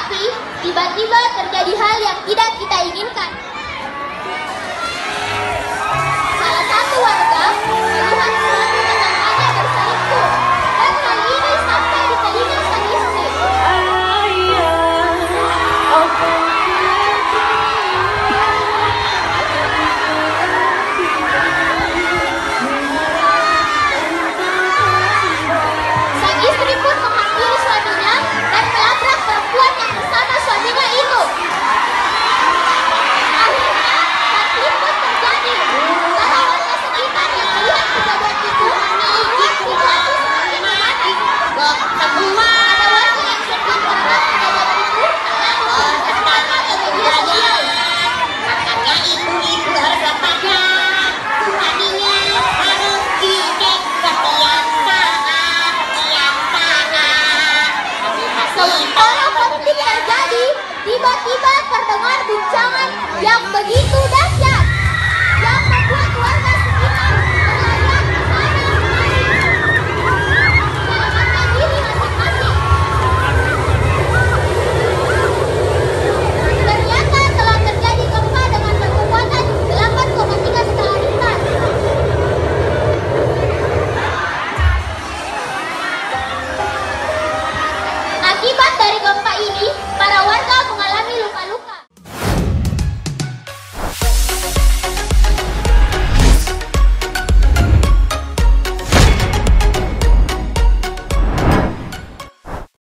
Tapi tiba-tiba terjadi hal yang tidak kita inginkan. Salah satu warga melihat suami tetangganya berselingkuh, dan hal ini sampai di telinga sang istri. Sang istri pun menghampiri suaminya dan melabrak perempuan yang bersama suaminya itu. Akhirnya konflik pun terjadi. Para warga sekitar yang melihat kejadian itu membuat situasi semakin memanas. Ada warga yang sempat merekam kejadian itu karena memperkenalkan ke media sosial. Makanya ibu-ibu harus waspada. Suaminya harus dicek setiap saat. Sementara konflik terjadi, tiba-tiba terdengar guncangan yang begitu dahsyat.